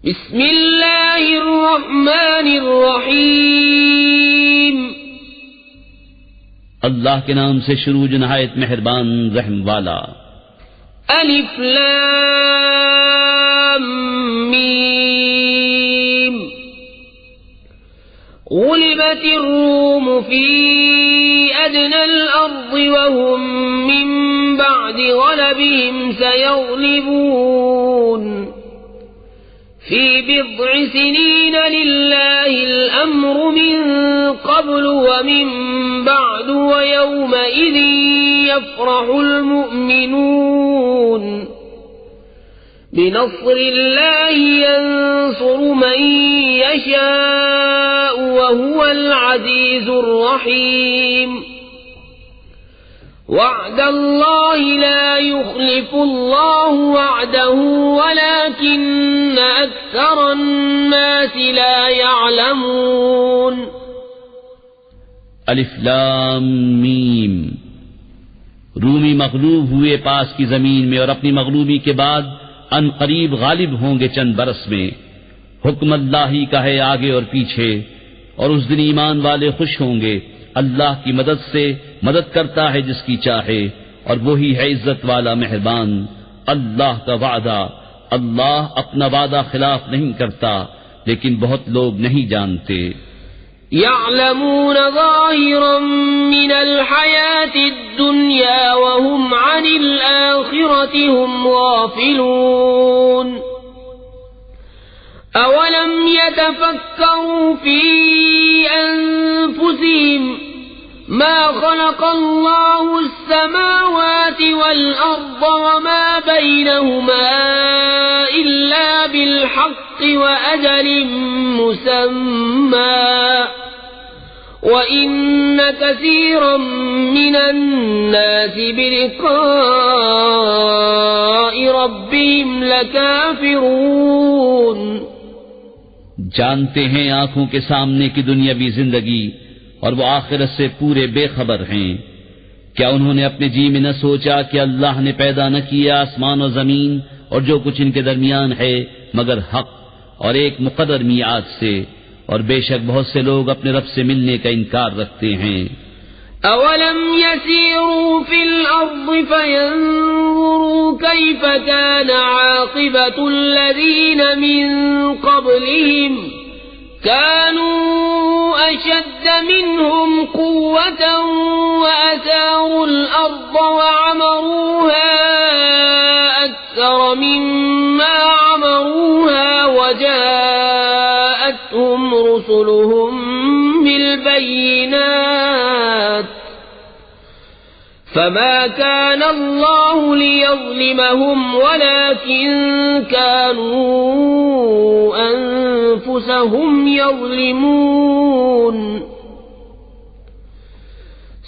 بسم اللہ الرحمن الرحیم اللہ کے نام سے شروع جو نہایت مہربان رحم والا. الف لام میم غلبت الروم في أدنى الأرض وهم من بعد غلبهم سيغلبون في بضع سنين لله الأمر من قبل ومن بعد ويومئذ يفرح المؤمنون بنصر الله ينصر من يشاء وهو العزيز الرحيم وعد الله لا يخلف الله وعده ولكن أكثر الناس لا يعلمون. الف لام میم. رومی مغلوب ہوئے پاس کی زمین میں اور اپنی مغلوبی کے بعد ان قریب غالب ہوں گے چند برس میں. حکم اللہ ہی کا ہے آگے اور پیچھے، اور اس دن ایمان والے خوش ہوں گے. اللہ کی مدد سے مدد کرتا ہے جس کی چاہے، اور وہی ہے عزت والا مہربان. اللہ کا وعدہ، اللہ اپنا وعدہ خلاف نہیں کرتا، لیکن بہت لوگ نہیں جانتے. يعلمون ظاهرا من الحياة الدنيا وهم عن الآخرة هم غافلون. أولم يتفكروا في أنفسهم ما خلق الله السماوات والأرض وما بينهما إلا بالحق وأجل مسمى وَإِنَّ كَثِيرًا مِّنَ النَّاسِ بِلِقَاءِ رَبِّهِمْ لَكَافِرُونَ. جانتے ہیں آنکھوں کے سامنے کی دنیاوی زندگی اور وہ آخرت سے پورے بے خبر ہیں. کیا انہوں نے اپنے جی میں نہ سوچا کہ اللہ نے پیدا نہ کیا آسمان و زمین اور جو کچھ ان کے درمیان ہے مگر حق اور ایک مقرر میعاد سے، اور بے شک بہت سے لوگ اپنے رب سے ملنے کا انکار رکھتے ہیں. اولم يسيروا في الارض فينظروا كيف كان عاقبة الذين من قبلهم كانوا اشد منهم قوة واثاروا الارض وعمروها اكثر مما عمروها وجاءتهم رسلهم بالبينات فما كان الله ليظلمهم ولكن كانوا أنفسهم يظلمون.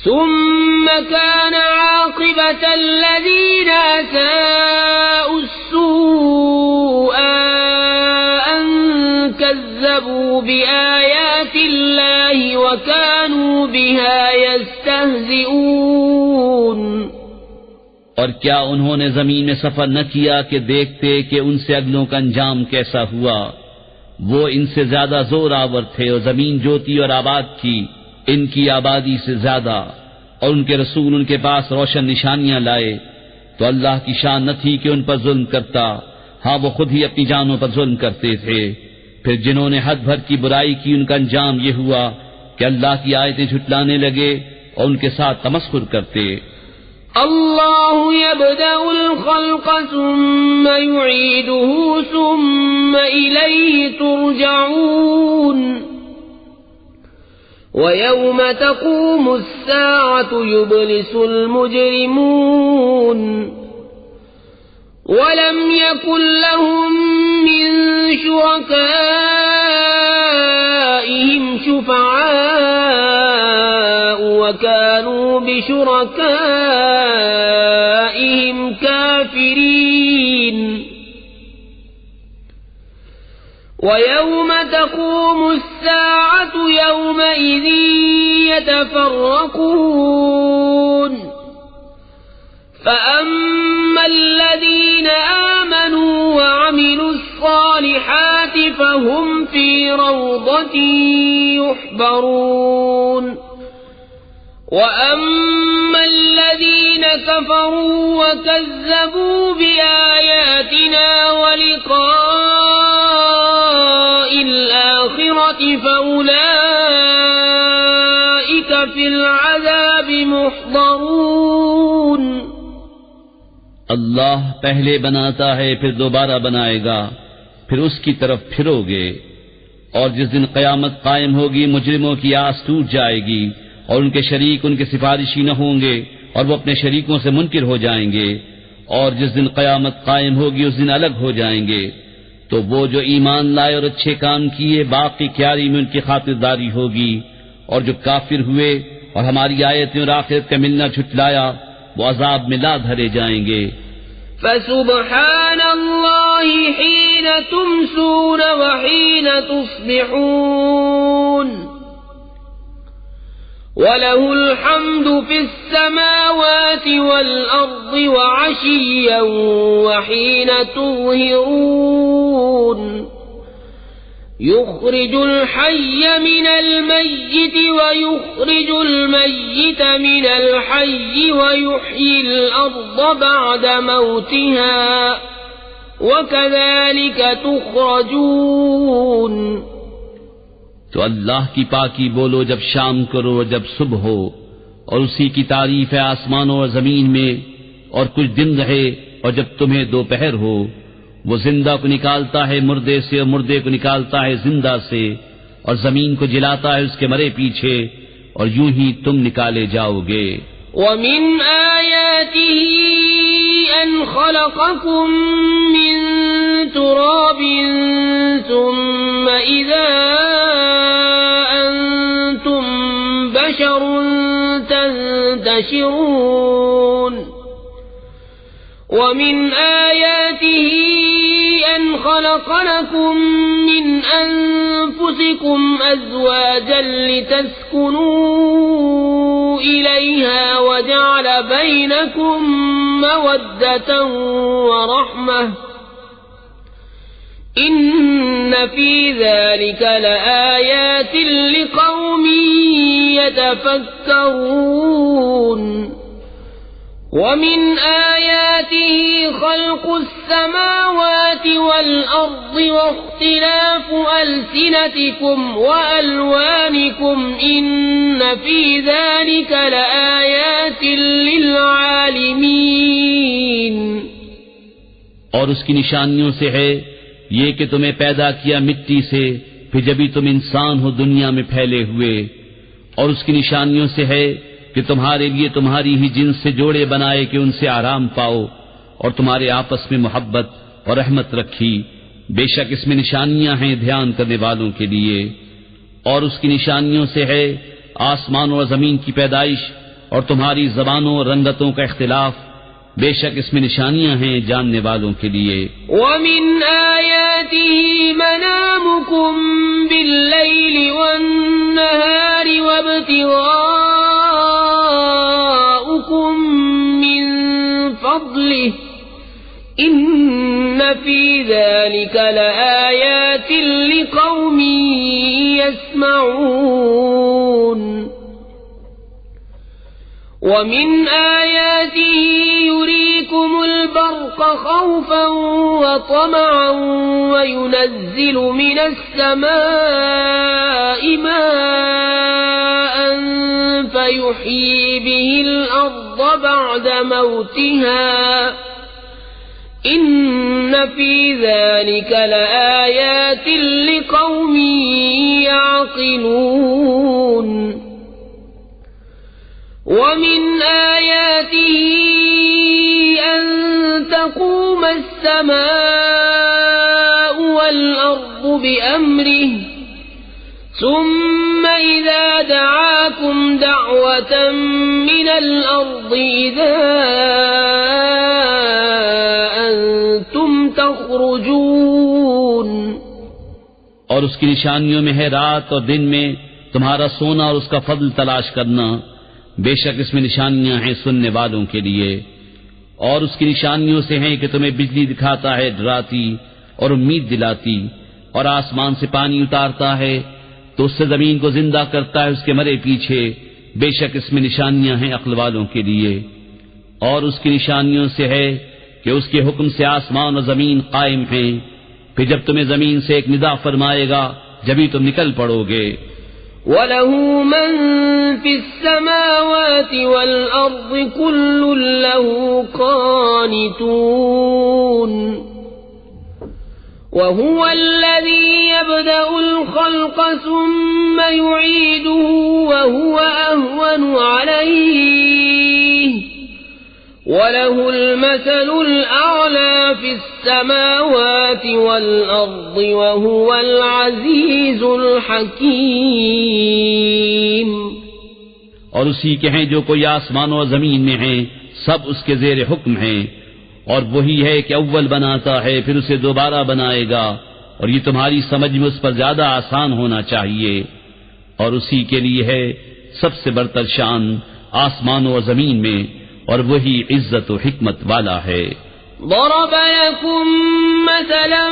ثم كان عاقبة الذين أساءوا السوء كذبوا بآيات الله وكانوا بها يستهزئون. اور کیا انہوں نے زمین میں سفر نہ کیا کہ دیکھتے کہ ان سے اگلوں کا انجام کیسا ہوا؟ وہ ان سے زیادہ زور آور تھے اور زمین جوتی اور آباد کی ان کی آبادی سے زیادہ، اور ان کے رسول ان کے پاس روشن نشانیاں لائے. تو اللہ کی شان نہ تھی کہ ان پر ظلم کرتا، ہاں وہ خود ہی اپنی جانوں پر ظلم کرتے تھے. پھر جنہوں نے حد بھر کی برائی کی ان کا انجام یہ ہوا کہ اللہ کی آیتیں جھٹلانے لگے اور ان کے ساتھ تمسخر کرتے. اللہ یبدأ الخلق ثم یعیدہ ثم الیہ ترجعون. وَيَوْمَ تَقُومُ السَّاعَةُ يُبْلِسُ الْمُجْرِمُونَ. وَلَمْ يَكُنْ لَهُم مِّن شُرَكَائِهِمْ شُفَعَاءُ وَكَانُوا بِشُرَكَائِهِمْ كَافِرِينَ. وَيَوْمَ تَقُومُ السَّاعَةُ يَوْمَئِذٍ يَتَفَرَّقُونَ. فَأَمَّا الَّذِينَ آمَنُوا وَعَمِلُوا الصَّالِحَاتِ وهم في روضة يحبرون وأما الذين كفروا وكذبوا بآياتنا ولقاء الآخرة فأولئك في العذاب محضرون. اللہ پہلے بناتا ہے پھر دوبارہ بنائے گا، پھر اس کی طرف پھرو گے، اور جس دن قیامت قائم ہوگی مجرموں کی آس ٹوٹ جائے گی اور ان کے شریک ان کے سفارشی نہ ہوں گے اور وہ اپنے شریکوں سے منکر ہو جائیں گے، اور جس دن قیامت قائم ہوگی اس دن الگ ہو جائیں گے. تو وہ جو ایمان لائے اور اچھے کام کیے باقی کیاری میں ان کی خاطرداری ہوگی، اور جو کافر ہوئے اور ہماری آیتیں اور آخرت کا ملنا جھٹلایا وہ عذاب میں لا دھرے جائیں گے. فسبحان الله حين تمسون وحين تصبحون وله الحمد في السماوات والأرض وعشيا وحين تظهرون يخرج الحي من الميت ويخرج الميت من الحي ويحيي الأرض بعد موتها وكذلك تخرجون. تو اللہ کی پاکی بولو جب شام کرو اور جب صبح ہو، اور اسی کی تعریف ہے آسمانوں اور زمین میں، اور کچھ دن رہے اور جب تمہیں دوپہر ہو. وہ زندہ کو نکالتا ہے مردے سے اور مردے کو نکالتا ہے زندہ سے، اور زمین کو جلاتا ہے اس کے مرے پیچھے، اور یوں ہی تم نکالے جاؤ گے. وَمِنْ آيَاتِهِ أَنْ خَلَقَكُم مِّن تُرَابٍ ثُمَّ إِذَا أَنْتُمْ بَشَرٌ تَنْتَشِرُونَ. وَمِنْ آيَاتِهِ أَنْ خَلَقَ لَكُم مِّنْ أَنفُسِكُمْ أَزْوَاجًا لِتَسْكُنُوا إِلَيْهَا وَجَعَلَ بَيْنَكُم مَّوَدَّةً وَرَحْمَةً إِنَّ فِي ذَلِكَ لَآيَاتٍ لِقَوْمٍ يَتَفَكَّرُونَ. وَمِنْ آيَاتِهِ خَلْقُ السَّمَاوَاتِ وَالْأَرْضِ وَاخْتِلَافُ أَلْسِنَتِكُمْ وَأَلْوَانِكُمْ إِنَّ فِي ذَلِكَ لَآيَاتٍ لِلْعَالِمِينَ. اور اس کی نشانیوں سے ہے یہ کہ تمہیں پیدا کیا مٹی سے، پھر جبھی تم انسان ہو دنیا میں پھیلے ہوئے. اور اس کی نشانیوں سے ہے کہ تمہارے لیے تمہاری ہی جنس سے جوڑے بنائے کہ ان سے آرام پاؤ، اور تمہارے آپس میں محبت اور رحمت رکھی. بے شک اس میں نشانیاں ہیں دھیان کرنے والوں کے لیے. اور اس کی نشانیوں سے ہے آسمانوں اور زمین کی پیدائش اور تمہاری زبانوں اور رنگتوں کا اختلاف. بے شک اس میں نشانیاں ہیں جاننے والوں کے لیے. وَمِنْ آيَاتِهِ مَنَامُكُمْ بِاللَّيْلِ وَالنَّهَارِ وَابْتِغَاؤُكُمْ مِنْ فَضْلِهِ إِنَّ فِي ذَلِكَ لَآيَاتٍ لِقَوْمٍ يَسْمَعُونَ. وَمِنْ آيَاتِهِ يُرِيكُمُ الْبَرْقَ خَوْفًا وَطَمَعًا وَيُنَزِّلُ مِنَ السَّمَاءِ مَاءً فَيُحْيِي بِهِ الْأَرْضَ بَعْدَ مَوْتِهَا إِنَّ فِي ذَلِكَ لَآيَاتٍ لِقَوْمٍ يَعْقِلُونَ. وَمِنْ آيَاتِهِ أَن تَقُومَ السَّمَاءُ وَالْأَرْضُ بِأَمْرِهِ ثُمَّ إِذَا دَعَاكُمْ دَعْوَةً مِّنَ الْأَرْضِ إِذَا أَنْتُمْ تَخْرُجُونَ. اور اس کی نشانیوں میں ہے رات اور دن میں تمہارا سونا اور اس کا فضل تلاش کرنا. بے شک اس میں نشانیاں ہیں سننے والوں کے لیے. اور اس کی نشانیوں سے ہیں کہ تمہیں بجلی دکھاتا ہے ڈراتی اور امید دلاتی، اور آسمان سے پانی اتارتا ہے تو اس سے زمین کو زندہ کرتا ہے اس کے مرے پیچھے، بے شک اس میں نشانیاں ہیں عقل والوں کے لیے۔ اور اس کی نشانیوں سے ہے کہ اس کے حکم سے آسمان اور زمین قائم ہیں، پھر جب تمہیں زمین سے ایک ندا فرمائے گا جبھی تم نکل پڑو گے۔ وَلَهُ مَن فِي السَّمَاوَاتِ وَالْأَرْضِ كُلٌّ لَّهُ قَانِتُونَ وَهُوَ الَّذِي يَبْدَأُ الْخَلْقَ ثُمَّ يُعِيدُهُ وَهُوَ أَهْوَنُ عَلَيْهِ وَلَهُ الْمَثَلُ الْأَعْلَى فِي السَّمَاوَاتِ وَالْأَرْضِ وَهُوَ الْعَزِيزُ الْحَكِيمُ۔ اور اسی کے ہیں جو کوئی آسمان و زمین میں ہیں، سب اس کے زیر حکم ہیں، اور وہی ہے کہ اول بناتا ہے پھر اسے دوبارہ بنائے گا، اور یہ تمہاری سمجھ میں اس پر زیادہ آسان ہونا چاہیے۔ اور اسی کے لیے ہے سب سے برتر شان آسمانوں و زمین میں، اور وہی عزت و حکمت والا ہے۔ ضرب لكم مثلا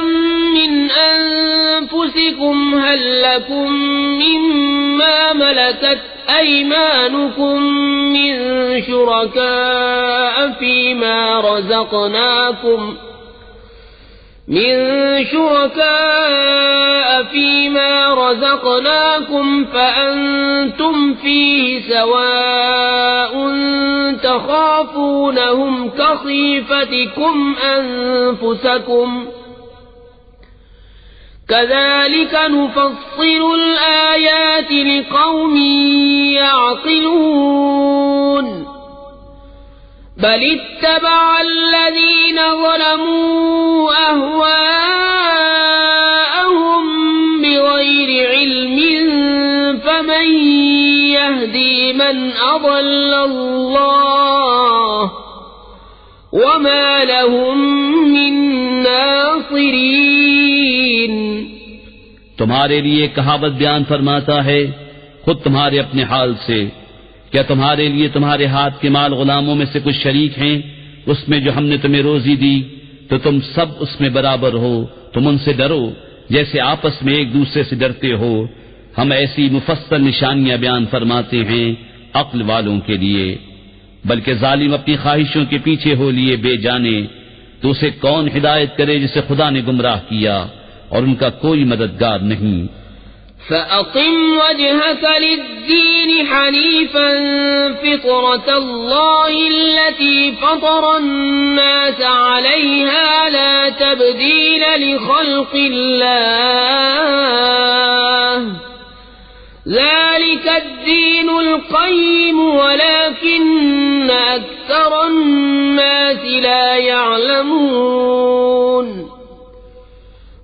من أنفسكم هل لكم مما ملكت أيمانكم من شركاء فيما رزقناكم فأنتم فيه سواء تخافونهم كخيفتكم أنفسكم كذلك نفصل الآيات لقوم يعقلون بل اتبع الذين ظلموا أهواءهم بغير علم فمن يهدي من أضل الله وما لهم من ناصرين۔ تمہارے لیے کہاوت بیان فرماتا ہے خود تمہارے اپنے حال سے، کیا تمہارے لیے تمہارے ہاتھ کے مال غلاموں میں سے کچھ شریک ہیں اس میں جو ہم نے تمہیں روزی دی؟ تو تم سب اس میں برابر ہو، تم ان سے ڈرو جیسے آپس میں ایک دوسرے سے ڈرتے ہو۔ ہم ایسی مفصل نشانیاں بیان فرماتے ہیں عقل والوں کے لیے۔ بلکہ ظالم اپنی خواہشوں کے پیچھے ہو لیے بے جانے، تو اسے کون ہدایت کرے جسے خدا نے گمراہ کیا، اور ان کا کوئی مددگار نہیں۔ فَأَقِمْ وَجْهَكَ لِلدِّينِ حَنِيفًا فِطْرَةَ اللَّهِ الَّتِي فَطَرَ النَّاسَ عَلَيْهَا لَا تَبْدِيلَ لِخَلْقِ اللَّهِ ذَلِكَ الدِّينُ الْقَيِّمُ وَلَكِنَّ أَكْثَرَ النَّاسِ لَا يَعْلَمُونَ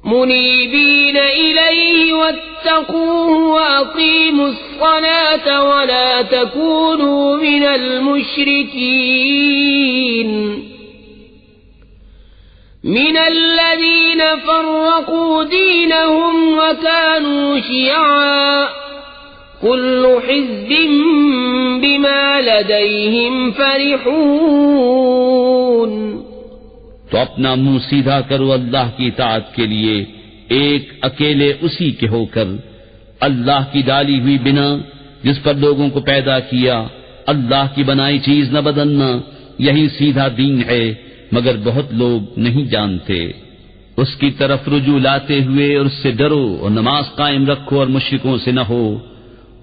منيبين إليه واتقوه وأقيموا الصلاة ولا تكونوا من المشركين من الذين فرقوا دينهم وكانوا شيعا كل حزب بما لديهم فرحون۔ تو اپنا منہ سیدھا کرو اللہ کی اطاعت کے لیے، ایک اکیلے اسی کے ہو کر، اللہ کی ڈالی ہوئی بنا جس پر لوگوں کو پیدا کیا، اللہ کی بنائی چیز نہ بدلنا، یہی سیدھا دین ہے، مگر بہت لوگ نہیں جانتے۔ اس کی طرف رجوع لاتے ہوئے اور اس سے ڈرو اور نماز قائم رکھو اور مشرکوں سے نہ ہو،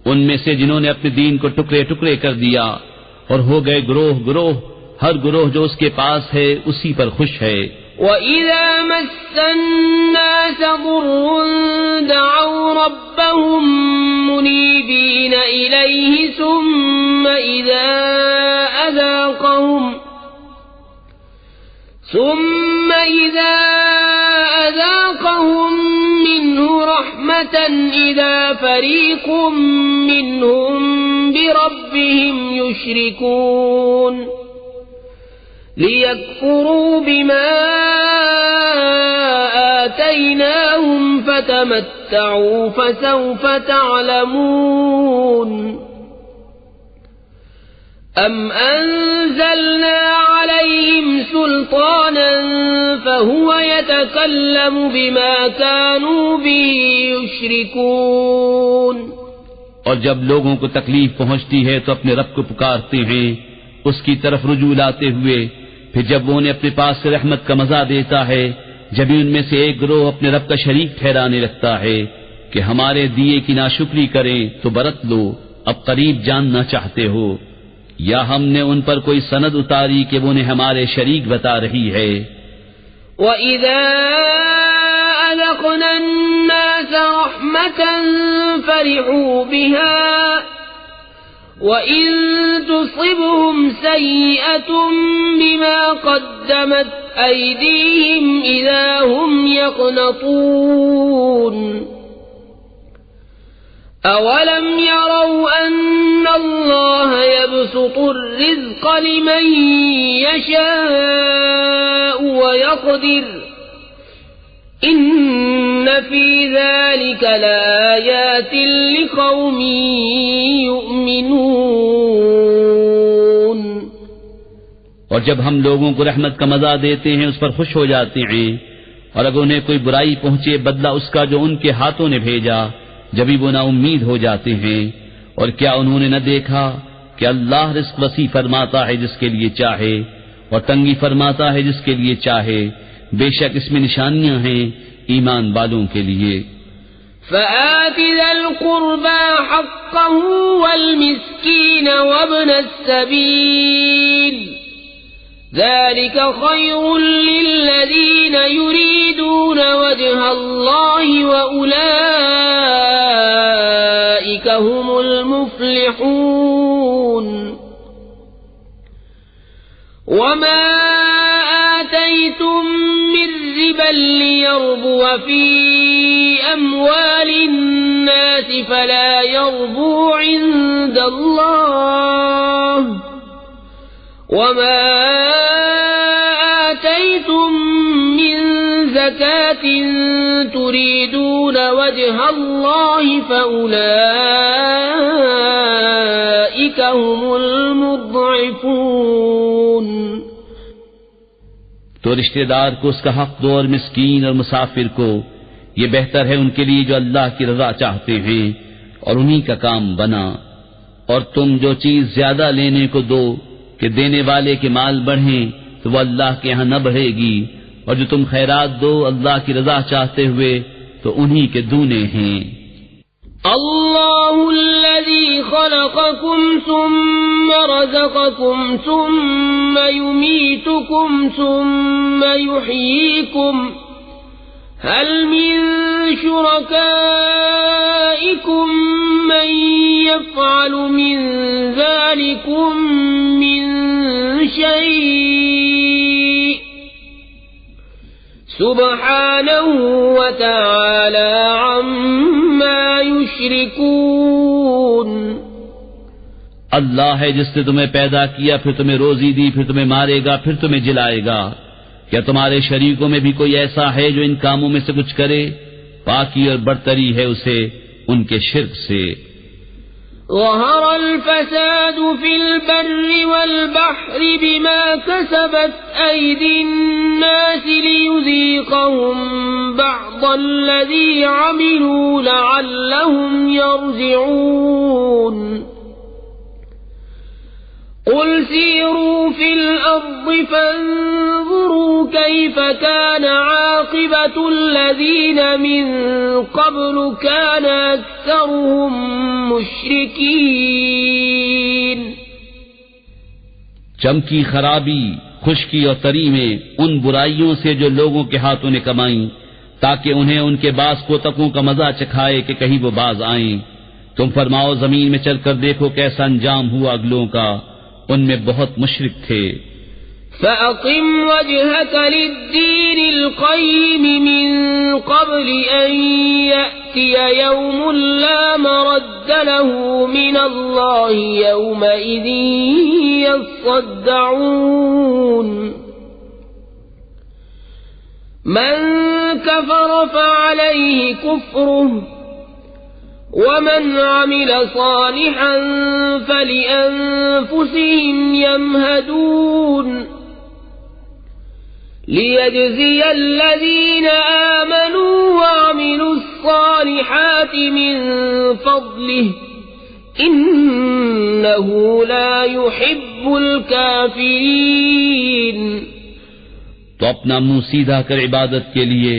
ان میں سے جنہوں نے اپنے دین کو ٹکڑے ٹکڑے کر دیا اور ہو گئے گروہ گروہ، ہر گروہ جو اس کے پاس ہے اسی پر خوش ہے۔ وَإِذَا مَسَّ النَّاسَ ضُرٌّ دَعَوْا رَبَّهُم مُّنِيبِينَ إِلَيْهِ ثُمَّ إِذَا أَذَاقَهُم مِّنْهُ رَحْمَةً إِذَا فَرِيقٌ مِّنْهُم بِرَبِّهِمْ يُشْرِكُونَ لِيَكْفُرُوا بِمَا آتَيْنَاهُمْ فَتَمَتَّعُوا فَسَوْفَ تَعْلَمُونَ۔ أم أنزلنا عليهم سلطانا فهو يتكلم بما كانوا به يشركون. اور جب لوگوں کو تکلیف پہنچتی ہے تو اپنے رب کو پکارتے ہیں اس کی طرف رجوع لاتے ہوئے، پھر جب وہ انہیں اپنے پاس سے رحمت کا مزہ دیتا ہے، جبھی ان میں سے ایک گروہ اپنے رب کا شریک ٹھہرانے لگتا ہے کہ ہمارے دیے کی ناشکری کریں تو برت لو، اب قریب جاننا چاہتے ہو، یا ہم نے ان پر کوئی سند اتاری کہ وہ انہیں ہمارے شریک بتا رہی ہے. وَإِذَا أَذَقْنَا النَّاسَ رَحْمَةً فَرِحُوا بِهَا وَإِن تُصِبْهُمْ سَيِّئَةٌ بِمَا قَدَّمَتْ أَيْدِيهِمْ إِذَا هُمْ يَقْنَطُونَ. أَوَلَمْ يَرَوْا أَنَّ اللَّهَ يَبْسُطُ الرِّزْقَ لِمَن يَشَاءُ وَيَقْدِرُ إِنَّ فِي ذَلِكَ لَآيَاتٍ لِقَوْمٍ يُؤْمِنُونَ. اور جب ہم لوگوں کو رحمت کا مزہ دیتے ہیں اس پر خوش ہو جاتے ہیں، اور اگر انہیں کوئی برائی پہنچے بدلہ اس کا جو ان کے ہاتھوں نے بھیجا، جبھی وہ نا امید ہو جاتے ہیں. اور کیا انہوں نے نہ دیکھا کہ اللہ رزق وسیع فرماتا ہے جس کے لیے چاہے اور تنگی فرماتا ہے جس کے لیے چاہے، بے شک اس میں نشانیاں ہیں ایمان والوں کے لیے. فآت ذا القربى حقه والمسكين وابن السبيل ذلك خير للذين يريدون وجه الله وأولئك هم المفلحون. وما آتيتم من ربا ليربو في أموال الناس فلا يربو عند الله وما آتيتم من زكاة تريدون وجه الله فأولئك هم المضعفون. تو رشتہ دار کو اس کا حق دو اور مسکین اور مسافر کو، یہ بہتر ہے ان کے لیے جو اللہ کی رضا چاہتے ہیں اور انہی کا کام بنا. اور تم جو چیز زیادہ لینے کو دو کہ دینے والے کے مال بڑھیں تو وہ اللہ کے ہاں نہ بڑھے گی، اور جو تم خیرات دو اللہ کی رضا چاہتے ہوئے تو انہی کے دونے ہیں. اللہ الذي خلقكم ثم رزقكم ثم يميتكم ثم يحييكم هل من شركائكم من يفعل من ذلكم من شيء سبحانه وتعالى عما يشركون. اللہ ہے جس نے تمہیں پیدا کیا، پھر تمہیں روزی دی، پھر تمہیں مارے گا، پھر تمہیں جلائے گا. کیا تمہارے شریکوں میں بھی کوئی ایسا ہے جو ان کاموں میں سے کچھ کرے؟ پاکی اور برتری ہے اسے ان کے شرک سے. ظهر الفساد في البر والبحر بما كسبت أيدي الناس ليذيقهم بعض الذي عملوا لعلهم يرجعون. قل سيروا في الأرض فانظروا كيف كان عاقبة الذين من قبل كان أكثرهم مشركين. چمکی خرابی، خشکی اور تری میں ان برائیوں سے جو لوگوں کے ہاتھوں نے کمائیں، تاکہ انہیں ان کے باز کوتکوں کا مزہ چکھائے کہ کہیں وہ باز آئیں. تم فرماؤ زمین میں چل کر دیکھو کیسا انجام ہوا اگلوں کا، ان میں بہت مشرک تھے. فَأَقِمْ وَجْهَكَ لِلدِّينِ الْقَيِّمِ مِنْ قَبْلِ أَنْ يَأْتِيَ يَوْمٌ لَا مَرَدَّ لَهُ مِنَ اللَّهِ يَوْمَئِذٍ يَصَّدَّعُونَ. مَنْ كَفَرَ فَعَلَيْهِ كُفْرُهُ ومن عمل صالحا فلأنفسهم يمهدون ليجزي الذين آمنوا وعملوا الصالحات من فضله إنه لا يحب الكافرين. تو اپنا منہ سیدھا کر عبادت کے لیے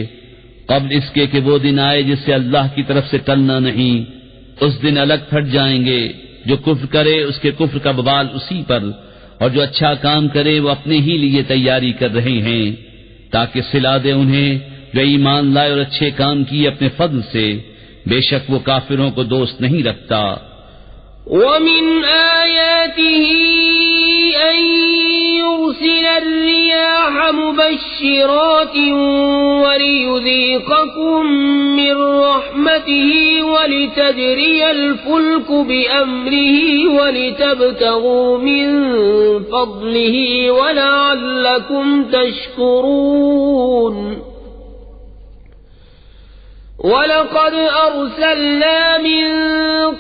قبل اس کے کہ وہ دن آئے جس سے اللہ کی طرف سے ٹلنا نہیں. اس دن الگ پھٹ جائیں گے. جو کفر کرے اس کے کفر کا بوال اسی پر، اور جو اچھا کام کرے وہ اپنے ہی لیے تیاری کر رہے ہیں تاکہ صلا دے انہیں جو ایمان لائے اور اچھے کام کیے اپنے فضل سے. بے شک وہ کافروں کو دوست نہیں رکھتا. ومن آياته أن يرسل الرياح مبشرات وليذيقكم من رحمته ولتجري الفلك بأمره ولتبتغوا من فضله ولعلكم تشكرون. وَلَقَدْ أَرْسَلْنَا مِن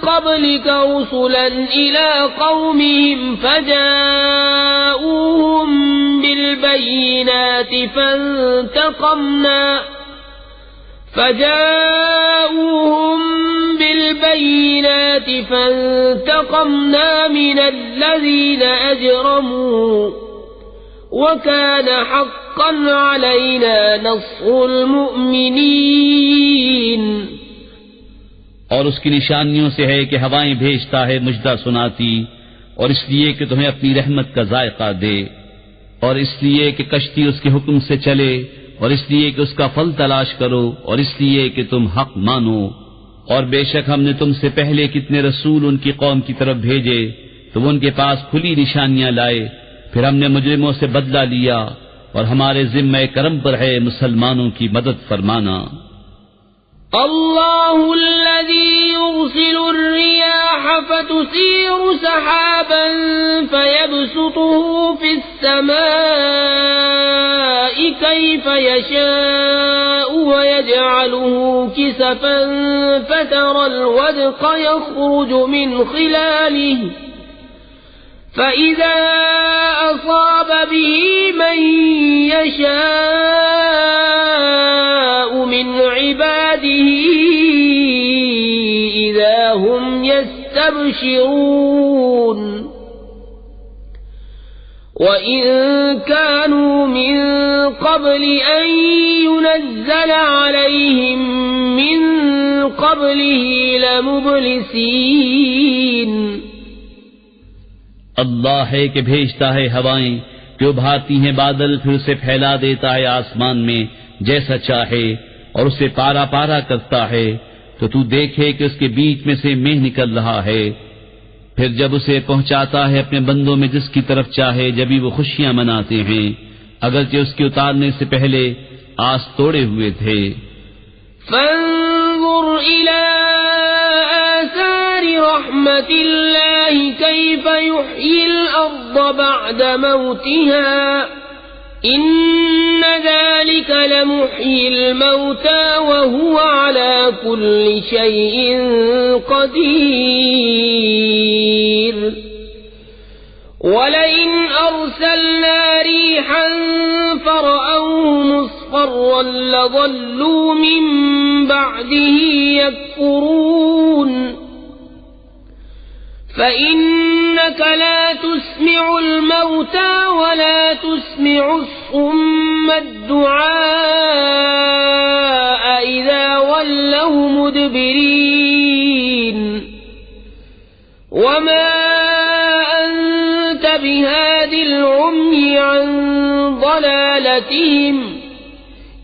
قَبْلِكَ رُسُلًا إِلَى قَوْمِهِمْ فَجَاءُوهُم بِالْبَيِّنَاتِ فَانْتَقَمْنَا مِنَ الَّذِينَ أَجْرَمُوا وَكَانَ حَقًّا عَلَيْنَا نَصْرُ الْمُؤْمِنِينَ. اور اس کی نشانیوں سے ہے کہ ہوائیں بھیجتا ہے مجدہ سناتی، اور اس لیے کہ تمہیں اپنی رحمت کا ذائقہ دے، اور اس لیے کہ کشتی اس کے حکم سے چلے، اور اس لیے کہ اس کا پھل تلاش کرو، اور اس لیے کہ تم حق مانو. اور بے شک ہم نے تم سے پہلے کتنے رسول ان کی قوم کی طرف بھیجے تو وہ ان کے پاس کھلی نشانیاں لائے. پھر ہم نے مجرموں سے بدلہ لیا، اور ہمارے ذمہ کرم پر ہے مسلمانوں کی مدد فرمانا. اللہ الذی یرسل الرياح فتثير سحابا فيبسطه في السماء كيف يشاء ويجعله كسفا فترى الودق يخرج من خلاله فَإِذَا أَصَابَ بِهِ مَن يَشَاءُ مِنْ عِبَادِهِ إِذَا هُمْ يَسْتَبْشِرُونَ. وَإِن كَانُوا مِن قَبْلِ أَن يُنَزَّلَ عَلَيْهِم مِّن قَبْلِهِ لَمُبْلِسِينَ. اللہ ہے کہ بھیجتا ہے ہوائیں کہ ابھارتی ہیں بادل، پھر اسے پھیلا دیتا ہے آسمان میں جیسا چاہے اور اسے پارا پارا کرتا ہے تو تو دیکھے کہ اس کے بیچ میں سے مہ نکل رہا ہے. پھر جب اسے پہنچاتا ہے اپنے بندوں میں جس کی طرف چاہے جبھی وہ خوشیاں مناتے ہیں، اگرچہ اس کے اتارنے سے پہلے آس توڑے ہوئے تھے. فانظر إلى آثار رحمة الله كيف يحيي الأرض بعد موتها إن ذلك لمحيي الموتى وهو على كل شيء قدير. ولئن أرسلنا ريحا فرأوه مصفرا لظلوا من بعده يكفرون. فإنك لا تسمع الموتى ولا تسمع الصم الدعاء إذا ولوا مدبرين. وما بهاد العمي عن ضلالتهم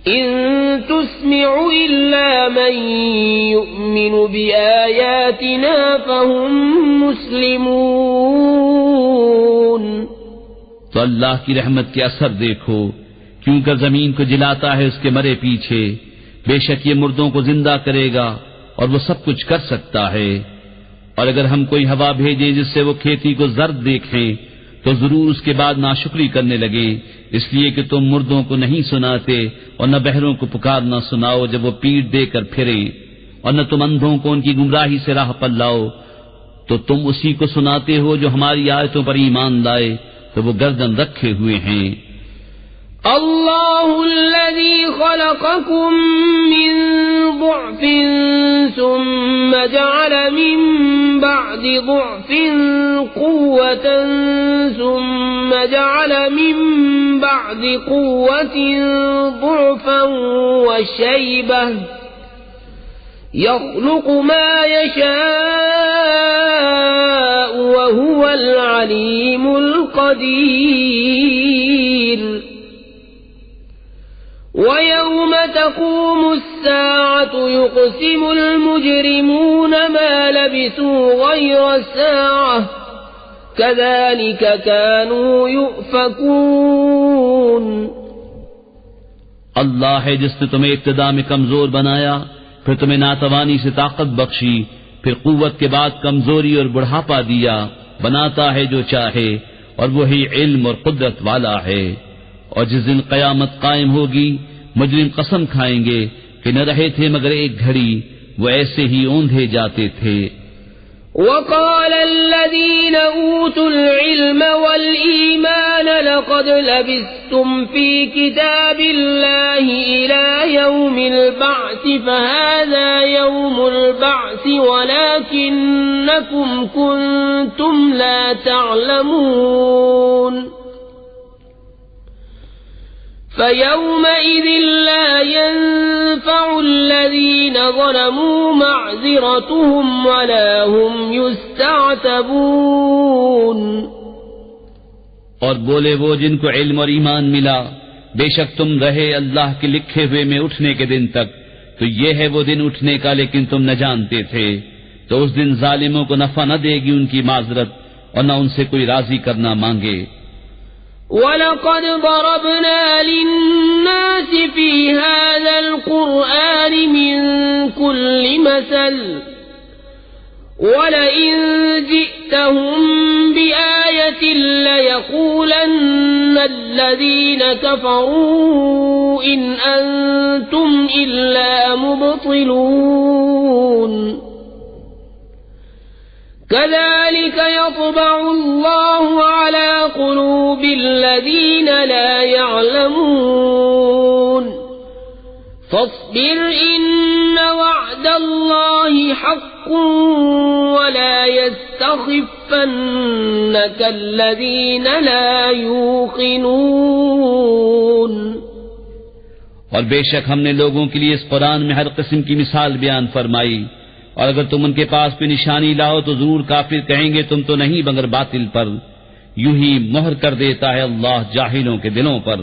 إن تسمع إلا من يؤمن بآياتنا فهم مسلمون. تو اللہ کی رحمت کے اثر دیکھو، کیوں کر زمین کو جلاتا ہے اس کے مرے پیچھے. بے شک یہ مردوں کو زندہ کرے گا اور وہ سب کچھ کر سکتا ہے. اور اگر ہم کوئی ہوا بھیجیں جس سے وہ کھیتی کو زرد دیکھیں تو ضرور اس کے بعد ناشکری کرنے لگیں، اس لیے کہ تم مردوں کو نہیں سناتے اور نہ بہروں کو پکارنا سناؤ جب وہ پیٹ دے کر پھریں. اور نہ تم اندھوں کو ان کی گمراہی سے راہ پر لاؤ، تو تم اسی کو سناتے ہو جو ہماری آیتوں پر ایمان لائے تو وہ گردن رکھے ہوئے ہیں۔ اللہ الذی خلقکم من ضعف ثم جعل من بعد ضعف قوة ثم جعل من بعد قوة ضعفا وشیبة يخلق ما يشاء وهو العليم القدير ويوم تقوم الساعة يقسم المجرمون ما لبثوا غير ساعة كذلك كانوا يؤفكون۔ اللہ ہے جس نے تمہیں ابتدا میں کمزور بنایا، پھر تمہیں ناتوانی سے طاقت بخشی، پھر قوت کے بعد کمزوری اور بڑھاپا دیا، بناتا ہے جو چاہے، اور وہی علم اور قدرت والا ہے۔ اور جس دن قیامت قائم ہوگی مجرم قسم کھائیں گے کہ نہ رہے تھے مگر ایک گھڑی، وہ ایسے ہی اوندھے جاتے تھے۔ وقال الذين أوتوا العلم والإيمان لقد لبثتم في كتاب الله إلى يوم البعث فهذا يوم البعث ولكنكم كنتم لا تعلمون فيومئذ لا ينفع الذين ظلموا معذرتهم ولا هم يستعتبون۔ اور بولے وہ جن کو علم اور ایمان ملا، بے شک تم رہے اللہ کے لکھے ہوئے میں اٹھنے کے دن تک، تو یہ ہے وہ دن اٹھنے کا لیکن تم نہ جانتے تھے، تو اس دن ظالموں کو نفع نہ دے گی ان کی معذرت اور نہ ان سے کوئی راضی کرنا مانگے۔ وَلَقَدْ ضَرَبْنَا لِلنَّاسِ فِي هَذَا الْقُرْآنِ مِنْ كُلِّ مَثَلٍ وَلَئِنْ جِئْتَهُمْ بِآيَةٍ لَيَقُولَنَّ الَّذِينَ كَفَرُوا إِنْ أَنْتُمْ إِلَّا مُبْطِلُونَ كذلك يطبع الله على قلوب الذين لا يعلمون فاصبر إن وعد الله حق ولا يستخفنك الذين لا يوقنون۔ اور بے شک ہم نے لوگوں کے لیے اس قرآن میں ہر قسم کی مثال بیان فرمائی، اور اگر تم ان کے پاس بھی نشانی لاؤ تو ضرور کافر کہیں گے تم تو نہیں مگر باطل پر، یوں ہی مہر کر دیتا ہے اللہ جاہلوں کے دلوں پر۔